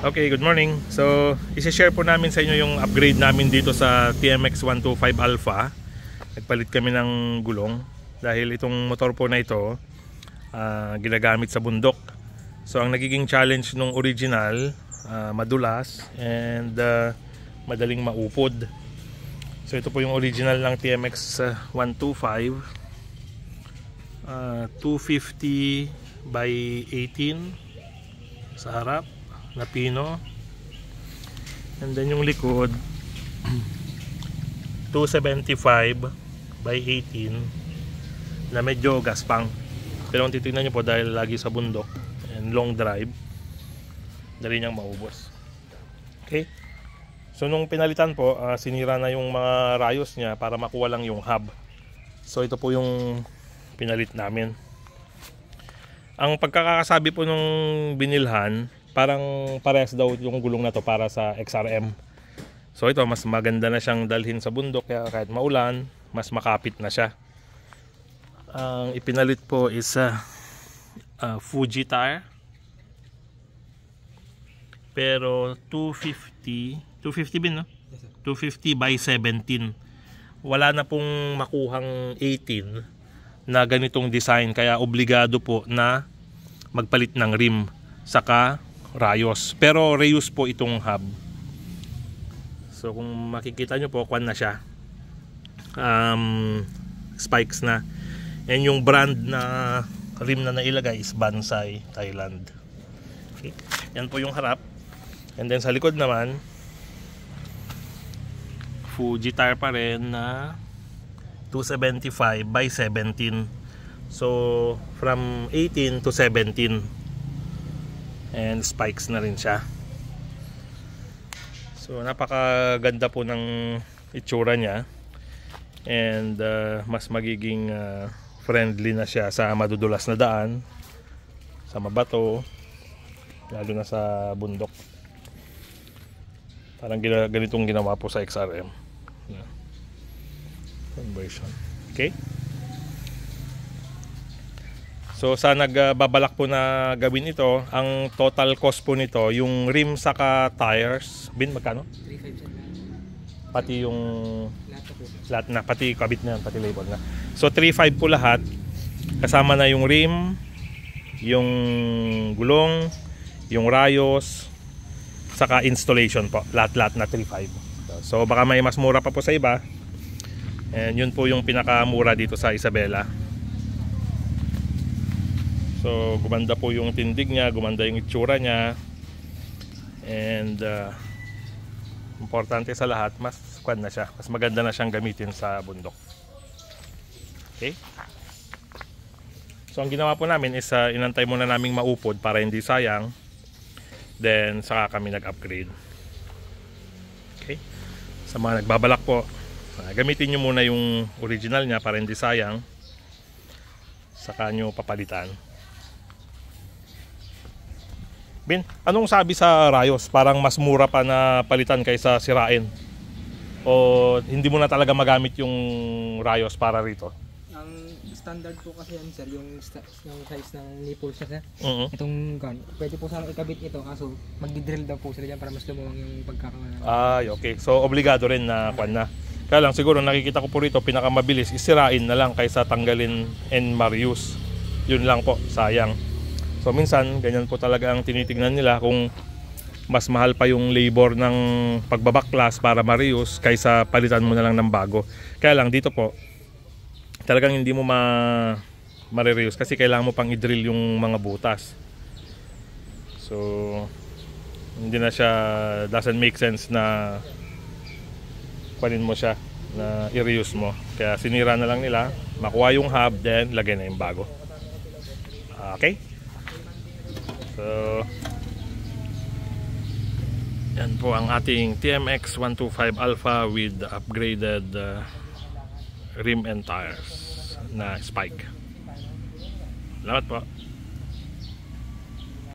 Okay, good morning. So, isi-share po namin sa inyo yung upgrade namin dito sa TMX 125 Alpha. Nagpalit kami ng gulong dahil itong motor po na ito ginagamit sa bundok. So, ang nagiging challenge nung original, madulas and madaling maupod. So, ito po yung original ng TMX 125, 250 by 18 sa harap na pino, and then yung likod 275 by 18 na medyo gaspang, pero kung titignan nyo po dahil lagi sa bundok and long drive, dali niyang maubos. Okay, so nung pinalitan po, sinira na yung mga rayos niya para makuha lang yung hub. So ito po yung pinalit namin. Ang pagkakasabi po nung binilhan, parang parehas daw yung gulong na to para sa XRM. So ito, mas maganda na siyang dalhin sa bundok, kaya kahit maulan, mas makapit na siya. Ang ipinalit po is Fuji tire, pero 250 bin, no? Yes, 250 by 17. Wala na pong makuhang 18 na ganitong design, kaya obligado po na magpalit ng rim saka rayos, pero reuse po itong hub. So kung makikita nyo po, kwan na siya, spikes na, and yung brand na rim na nailagay is Bansai Thailand. Okay, yan po yung harap, and then sa likod naman Fuji tire pa rin na 275 by 17. So from 18 to 17, and spikes na rin siya. So napakaganda po ng itsura niya, and mas magiging friendly na siya sa madudulas na daan, sa mabato, lalo na sa bundok. Parang ganitong ginawa po sa XRM conversion. Okay, so sa nagbabalak po na gawin ito, ang total cost po nito, yung rim saka tires, bin magkano? 3.5. Pati yung lahat na, pati kabit na, pati label na. So 3.5 po lahat, kasama na yung rim, yung gulong, yung rayos, saka installation po, lahat na 3.5. So baka may mas mura pa po sa iba, and yun po yung pinakamura dito sa Isabela. So gumanda po yung tindig niya, gumanda yung itsura niya, and importante sa lahat, mas kwan na siya, mas maganda na siyang gamitin sa bundok. Okay, so ang ginawa po namin is inantay muna naming maupod para hindi sayang, then saka kami nag-upgrade. Okay, sa mga nagbabalak po, gamitin nyo muna yung original niya para hindi sayang, saka nyo papalitan. Bin, anong sabi sa rayos? Parang mas mura pa na palitan kaysa sirain? O hindi mo na talaga magamit yung rayos para rito? Ang standard po kasi yan, sir, yung size ng nipple siya, sir. Itong gun, pwede po sana ikabit ito, kaso magdi-drill daw po sila dyan para mas lumuwang yung pagkakaman. Ay, okay. So obligado rin na kwan na. Kaya lang siguro nakikita ko po rito, pinakamabilis isirain na lang kaysa tanggalin and ma-reuse. Yun lang po, sayang. So minsan ganyan po talaga ang tinitignan nila, kung mas mahal pa yung labor ng pagbabaklas para ma-reuse kaysa palitan mo na lang ng bago. Kaya lang dito po talagang hindi mo ma-reuse kasi kailangan mo pang i-drill yung mga butas. So hindi na siya, doesn't make sense na kunin mo siya, na i-reuse mo. Kaya sinira na lang nila, makuha yung hub, then lagay na yung bago. Okay, so yan po ang ating TMX 125 Alpha with upgraded rim and tires na spike. Salamat po.